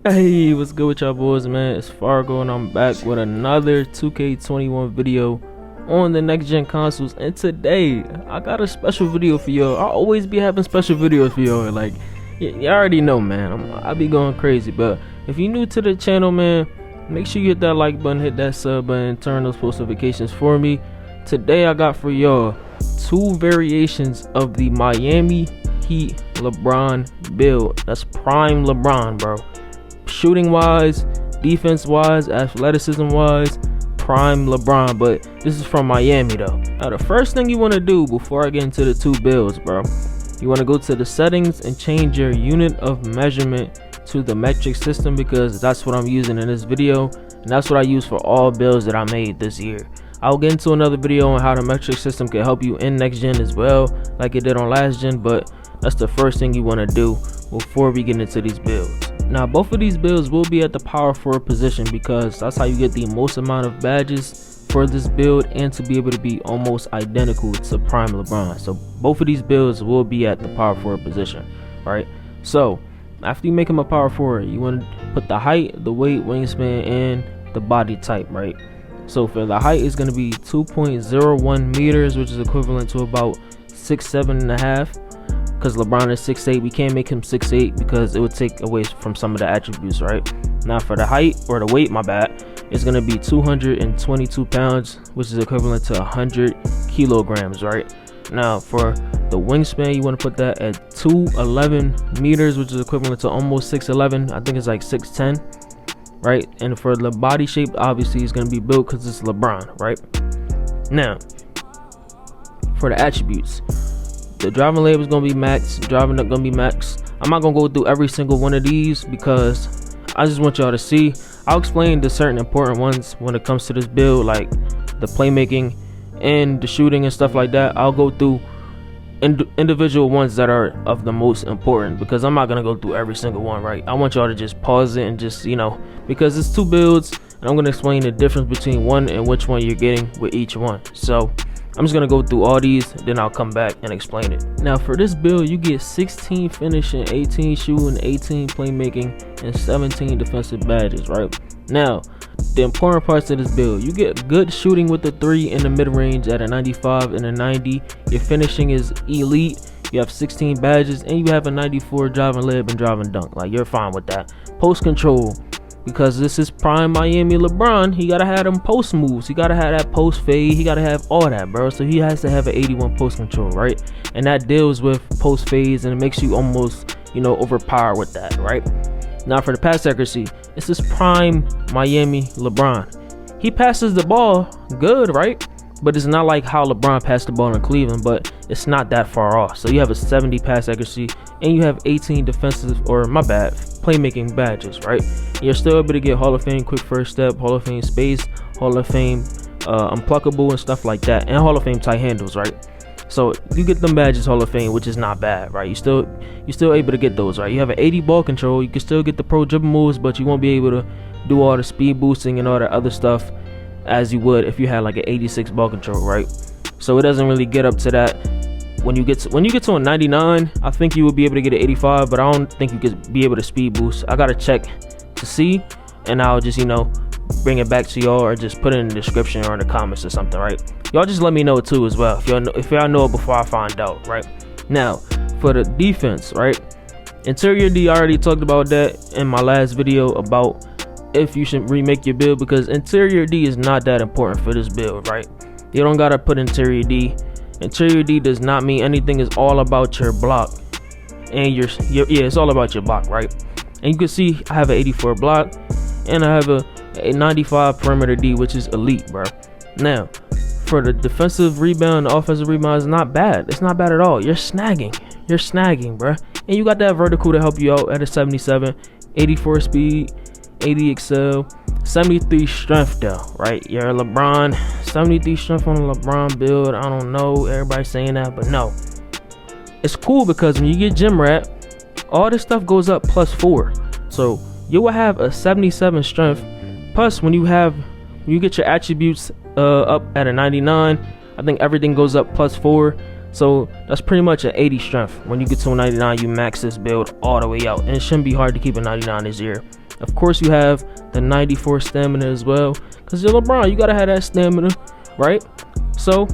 Hey, what's good with y'all boys, man? It's Fargo and I'm back with another 2K21 video on the next gen consoles. And today I got a special video for y'all. I always be having special videos for y'all. Like you already know, man, I be going crazy. But if you're new to the channel, man, make sure you hit that like button, hit that sub button, turn those post notifications for me. Today I got for y'all two variations of the Miami Heat LeBron build. That's prime LeBron, bro. Shooting wise, defense wise, athleticism wise, prime LeBron. But this is from Miami though. Now the first thing you want to do before I get into the two builds, bro, you want to go to the settings and change your unit of measurement to the metric system, because that's what I'm using in this video, and that's what I use for all builds that I made this year. I'll get into another video on how the metric system can help you in next gen as well, like it did on last gen, but that's the first thing you want to do before we get into these builds. Now both of these builds will be at the power forward position, because that's how you get the most amount of badges for this build and to be able to be almost identical to prime LeBron. So both of these builds will be at the power forward position, right? So after you make them a power forward, you want to put the height, the weight, wingspan, and the body type, right? So for the height, is going to be 2.01 meters, which is equivalent to about 6'7.5", because LeBron is 6'8". We can't make him 6'8" because it would take away from some of the attributes, right? Now for the height, or the weight, my bad, it's going to be 222 pounds, which is equivalent to 100 kilograms, right? Now for the wingspan, you want to put that at 211 meters, which is equivalent to almost 6'11". I think it's like 6'10", right? And for the body shape, obviously it's going to be built because it's LeBron, right? Now for the attributes, the driving labor is going to be max, driving up going to be max. I'm not going to go through every single one of these because I just want y'all to see. I'll explain the certain important ones when it comes to this build, like the playmaking and the shooting and stuff like that. I'll go through individual ones that are of the most important, because I'm not going to go through every single one, right? I want y'all to just pause it and just, you know, because it's two builds and I'm going to explain the difference between one and which one you're getting with each one. So I'm just going to go through all these, then I'll come back and explain it. Now for this build, you get 16 finishing, 18 shooting, 18 playmaking, and 17 defensive badges, right? Now the important parts of this build, you get good shooting with the 3 in the mid-range at a 95 and a 90. Your finishing is elite. You have 16 badges, and you have a 94 driving lib and driving dunk. Like, you're fine with that. Post control, because this is prime Miami LeBron, he gotta have them post moves, he gotta have that post fade, he gotta have all that, bro. So he has to have an 81 post control, right? And that deals with post fades, and it makes you almost, you know, overpower with that, right? Now for the pass accuracy, this is prime Miami LeBron. He passes the ball good, right? But it's not like how LeBron passed the ball in Cleveland, but it's not that far off. So you have a 70 pass accuracy, and you have 18 defensive, or my bad, playmaking badges, right? You're still able to get Hall of Fame quick first step, Hall of Fame space, Hall of Fame unpluckable and stuff like that, and Hall of Fame tight handles, right? So you get them badges Hall of Fame, which is not bad, right? You're still able to get those, right? You have an 80 ball control. You can still get the pro dribble moves, but you won't be able to do all the speed boosting and all that other stuff as you would if you had like an 86 ball control, right? So it doesn't really get up to that. When you get to a 99, I think you would be able to get an 85, but I don't think you could be able to speed boost. I gotta check to see, and I'll just, you know, bring it back to y'all, or just put it in the description or in the comments or something, right? Y'all just let me know too as well if y'all know it before I find out, right? Now for the defense, right? Interior D, I already talked about that in my last video about if you should remake your build, because interior D is not that important for this build, right? You don't gotta put interior D. Interior D does not mean anything. It's all about your block and your it's all about your block, right? And you can see I have an 84 block, and I have a 95 perimeter D, which is elite, bro. Now for the defensive rebound, the offensive rebound is not bad. It's not bad at all. You're snagging, bro. And you got that vertical to help you out at a 77, 84 speed, 80 excel, 73 strength though, right? You're a LeBron, 73 strength on a LeBron build. I don't know, everybody's saying that, but no, it's cool because when you get gym rat, all this stuff goes up +4. So you will have a 77 strength, plus when you get your attributes up at a 99, I think everything goes up +4. So that's pretty much an 80 strength. When you get to a 99, you max this build all the way out, and it shouldn't be hard to keep a 99 this year. Of course, you have the 94 stamina as well, because you're LeBron, you gotta have that stamina, right? So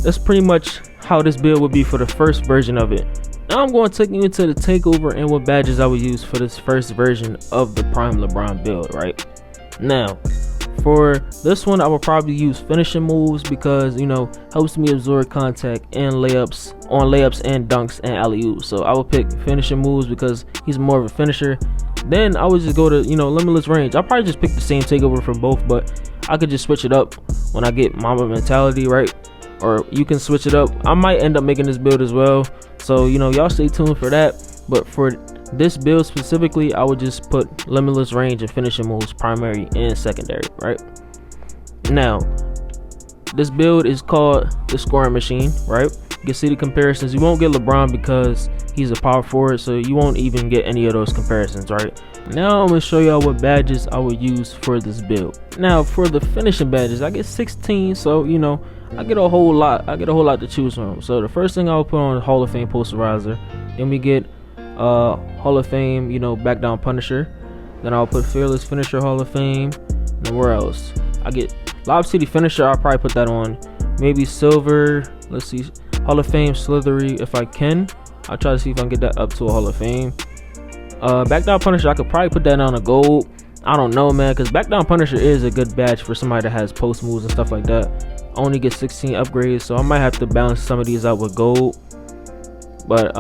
that's pretty much how this build would be for the first version of it. Now I'm going to take you into the takeover and what badges I would use for this first version of the Prime LeBron build, right? Now, for this one, I will probably use finishing moves because, you know, helps me absorb contact and layups and dunks and alley-oops. So I will pick finishing moves because he's more of a finisher. Then I would just go to, you know, limitless range. I'll probably just pick the same takeover for both, but I could just switch it up when I get Mamba mentality, right? Or you can switch it up. I might end up making this build as well, so you know, y'all stay tuned for that. But for this build specifically, I would just put limitless range and finishing moves primary and secondary, right? Now this build is called the scoring machine, right? You can see the comparisons. You won't get LeBron because he's a power forward, so you won't even get any of those comparisons, right? Now I'm gonna show y'all what badges I would use for this build. Now for the finishing badges, I get 16, so you know, I get a whole lot to choose from. So the first thing I'll put on Hall of Fame posterizer. Then we get Hall of Fame, you know, back down Punisher. Then I'll put Fearless Finisher Hall of Fame. And where else? I get Lob City Finisher. I'll probably put that on. Maybe silver. Let's see, Hall of Fame Slithery if I can. I'll try to see if I can get that up to a Hall of Fame. Back down Punisher, I could probably put that on a gold. I don't know, man, because back down Punisher is a good badge for somebody that has post moves and stuff like that. I only get 16 upgrades, so I might have to balance some of these out with gold. But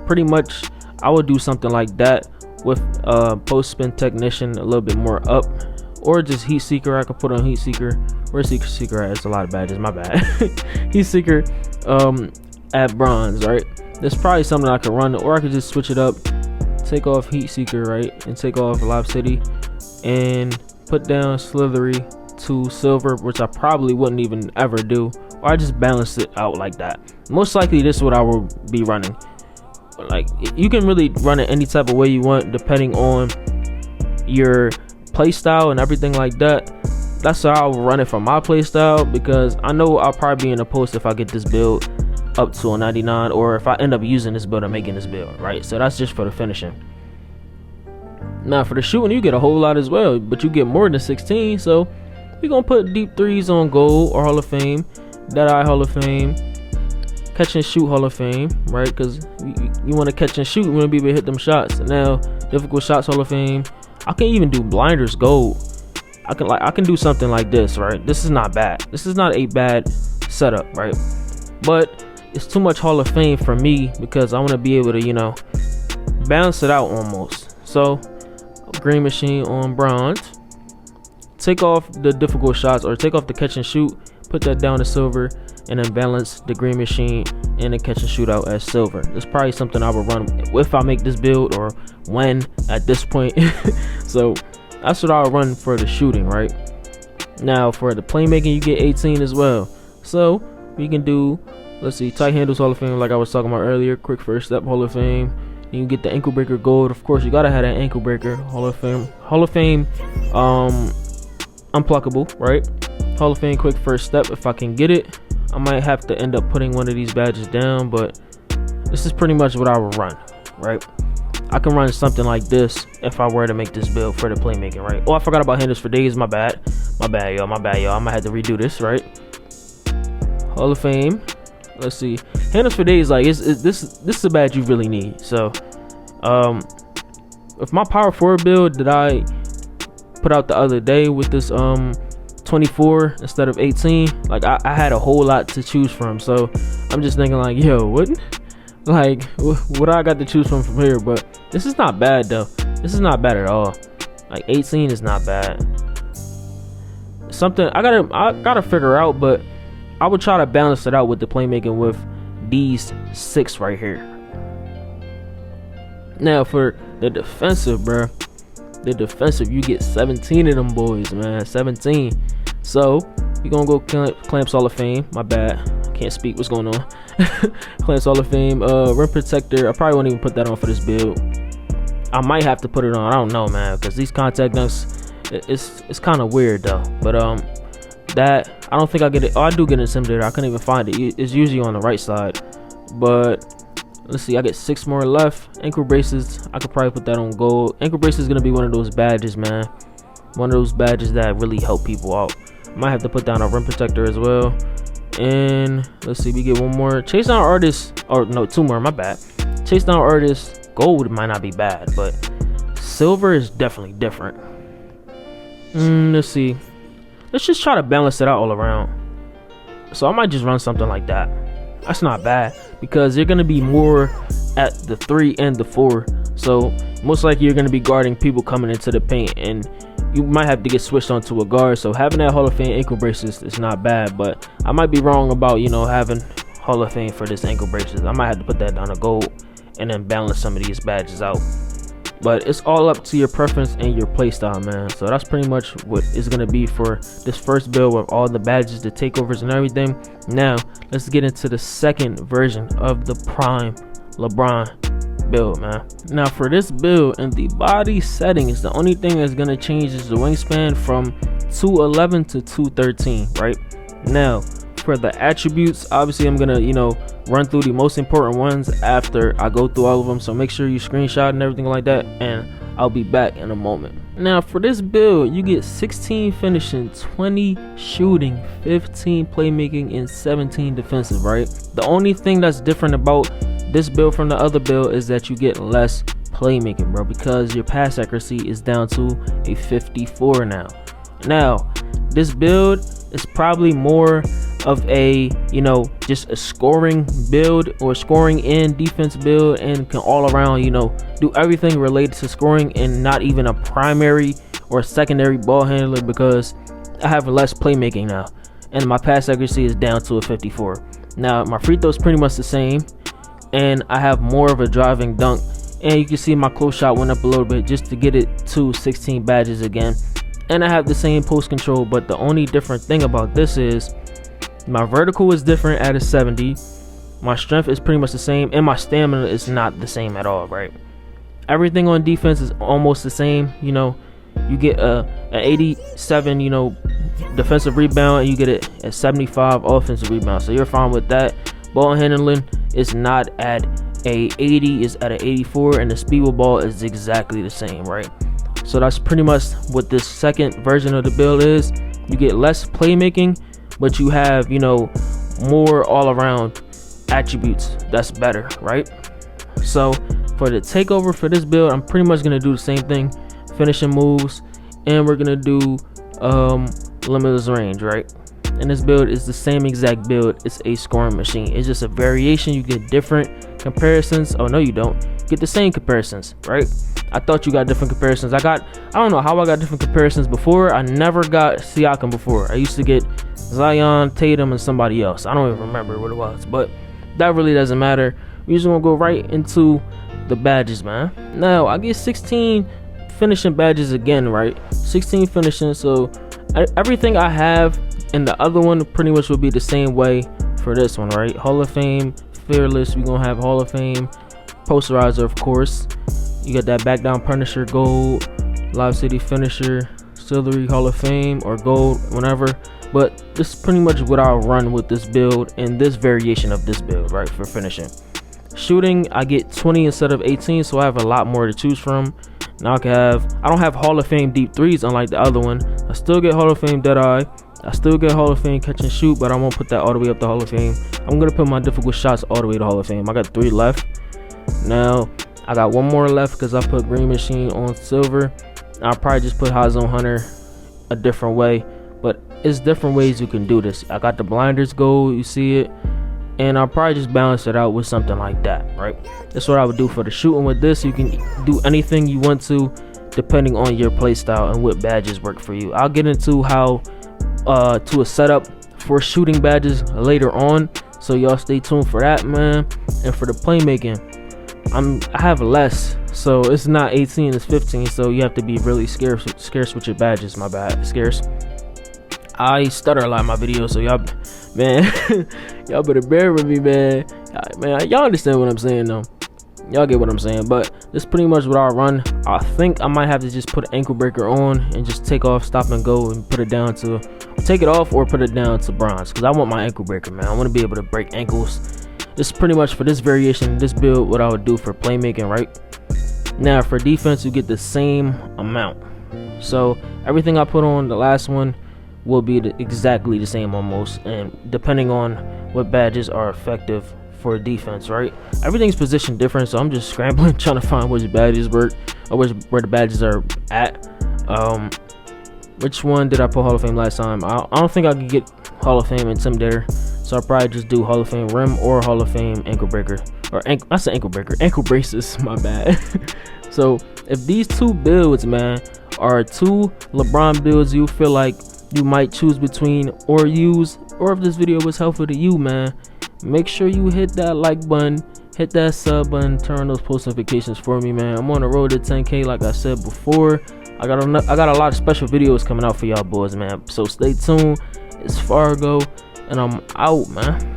pretty much I would do something like that with post spin technician a little bit more up, or just heat seeker. I could put on heat seeker. Where's heat seeker at? It's a lot of badges, my bad. Heat seeker at bronze, right? There's probably something I could run, or I could just switch it up, take off heat seeker, right, and take off Lob City and put down Slithery to silver, which I probably wouldn't even ever do, or I just balance it out like that. Most likely this is what I will be running. Like, you can really run it any type of way you want depending on your play style and everything like that. That's how I'll run it for my play style, because I know I'll probably be in a post if I get this build up to a 99, or if I end up using this build or making this build, right? So that's just for the finishing. Now for the shooting, you get a whole lot as well, but you get more than 16, so we're gonna put deep threes on gold or Hall of Fame, Deadeye Hall of Fame, catch and shoot Hall of Fame, right? Because you want to catch and shoot, you want to be able to hit them shots. Now difficult shots Hall of Fame. I can even do blinders gold. I can do something like this, right? This is not bad. This is not a bad setup, right? But it's too much Hall of Fame for me because I want to be able to, you know, balance it out almost. So green machine on bronze. Take off the difficult shots, or take off the catch and shoot, put that down to silver, and then balance the green machine and the catch and shoot out as silver. It's probably something I will run if I make this build, or when at this point. So that's what I'll run for the shooting, right? Now for the playmaking, you get 18 as well. So we can do, let's see, tight handles Hall of Fame, like I was talking about earlier. Quick first step Hall of Fame. You can get the ankle breaker gold. Of course, you gotta have that ankle breaker Hall of Fame. Unpluckable, right? Hall of Fame quick first step if I can get it. I might have to end up putting one of these badges down, but this is pretty much what I will run, right? I can run something like this if I were to make this build for the playmaking, right? Oh, I forgot about handles for days. My bad, y'all. I might have to redo this, right? Hall of Fame. Let's see, handles for days. Like, this is a badge you really need. So if my power forward build that I put out the other day with this 24 instead of 18, like I had a whole lot to choose from. So I'm just thinking like, yo, what I got to choose from here? But this is not bad though. This is not bad at all. Like 18 is not bad. Something I gotta figure out, but I would try to balance it out with the playmaking with these 6 right here. Now for the defensive, bruh. The defensive, you get 17 of them boys, man. 17. So we gonna go Clamps Hall of Fame. My bad, I can't speak. What's going on? Clamps Hall of Fame. Rim protector. I probably won't even put that on for this build. I might have to put it on. I don't know, man, because these contact dunks, it's kind of weird though. But that I don't think I get it. Oh, I do get an intimidator. I couldn't even find it. It's usually on the right side. But Let's see, I get 6 more left. Ankle braces, I could probably put that on gold. Ankle braces is gonna be one of those badges, man. One of those badges that really help people out. Might have to put down a rim protector as well. And let's see, we get 1 more. Chase down artist, or no, 2 more, my bad. Chase down artist, gold might not be bad, but silver is definitely different. Let's see. Let's just try to balance it out all around. So I might just run something like that. That's not bad, because you're gonna be more at the 3 and the 4. So most likely you're gonna be guarding people coming into the paint, and you might have to get switched onto a guard. So having that Hall of Fame ankle braces is not bad, but I might be wrong about, you know, having Hall of Fame for this ankle braces. I might have to put that down to gold and then balance some of these badges out. But it's all up to your preference and your playstyle, man. So that's pretty much what it's gonna be for this first build with all the badges, the takeovers and everything. Now let's get into the second version of the prime LeBron build, man. Now for this build, in the body settings, the only thing that's gonna change is the wingspan from 211 to 213, right? Now for the attributes, obviously I'm gonna, you know, run through the most important ones after I go through all of them, so make sure you screenshot and everything like that, and I'll be back in a moment. Now for this build, you get 16 finishing, 20 shooting, 15 playmaking, and 17 defensive, right? The only thing that's different about this build from the other build is that you get less playmaking, bro, because your pass accuracy is down to a 54 now. Now this build is probably more of a, you know, just a scoring build or scoring and defense build, and can all around, you know, do everything related to scoring, and not even a primary or secondary ball handler, because I have less playmaking now and my pass accuracy is down to a 54. Now my free throw is pretty much the same, and I have more of a driving dunk, and you can see my close shot went up a little bit just to get it to 16 badges again, and I have the same post control. But the only different thing about this is my vertical is different at a 70, my strength is pretty much the same, and my stamina is not the same at all, right? Everything on defense is almost the same. You know, you get an 87, you know, defensive rebound, and you get a 75 offensive rebound, so you're fine with that. Ball handling is not at a 80, is at an 84, and the speed with ball is exactly the same, right? So that's pretty much what this second version of the build is. You get less playmaking, but you have, you know, more all-around attributes that's better, right? So for the takeover for this build, I'm pretty much gonna do the same thing, finishing moves, and we're gonna do limitless range, right? And this build is the same exact build. It's a scoring machine. It's just a variation. You get different comparisons. Oh no, you don't get the same comparisons, right? I thought you got different comparisons. I don't know how I got different comparisons before. I never got Siakam before. I used to get Zion, Tatum, and somebody else. I don't even remember what it was, but that really doesn't matter. We just want to go right into the badges, man. Now I get 16 finishing badges again, right? 16 finishing. So everything I have in the other one pretty much will be the same way for this one, right? Hall of Fame, Fearless, we're gonna have Hall of Fame, Posterizer, of course. You got that back down Punisher, gold, Live City Finisher, Silvery Hall of Fame, or gold, whatever. But this is pretty much what I'll run with this build and this variation of this build, right, for finishing. Shooting, I get 20 instead of 18, so I have a lot more to choose from. Now I don't have Hall of Fame deep threes unlike the other one. I still get Hall of Fame Deadeye. I still get Hall of Fame catch and shoot, but I won't put that all the way up to Hall of Fame. I'm gonna put my difficult shots all the way to Hall of Fame. I got 3 left. Now I got 1 more left because I put Green Machine on silver. I'll probably just put High Zone Hunter a different way, but it's different ways you can do this. I got the blinders gold, you see it, and I'll probably just balance it out with something like that, right? That's what I would do for the shooting. With this, you can do anything you want to depending on your play style and what badges work for you. I'll get into how to a setup for shooting badges later on, so y'all stay tuned for that, man. And for the playmaking, I have less, so it's not 18, it's 15, so you have to be really scarce with your badges. My bad, scarce. I stutter a lot in my videos, so y'all, man, y'all better bear with me, man. Y'all understand what I'm saying though. Y'all get what I'm saying. But this is pretty much what I'll run. I think I might have to just put an ankle breaker on and just take off, stop and go, and put it down to, take it off or put it down to bronze, because I want my ankle breaker, man. I want to be able to break ankles This is pretty much for this variation, this build, what I would do for playmaking, right? Now for defense, you get the same amount. So everything I put on the last one will be exactly the same almost, and depending on what badges are effective for defense, right? Everything's positioned different, so I'm just scrambling trying to find which badges work, or where the badges are at. Which one did I put Hall of Fame last time? I don't think I could get Hall of Fame Intimidator, so I'll probably just do Hall of Fame Rim or Hall of Fame Ankle Breaker, or I said ankle breaker, ankle braces, my bad. So if these two builds, man, are two LeBron builds you feel like you might choose between or use, or if this video was helpful to you, man, make sure you hit that like button, hit that sub button, turn on those post notifications for me, man. I'm on the road to 10K like I said before. I got a lot of special videos coming out for y'all boys, man, so stay tuned. It's Fargo and I'm out, man.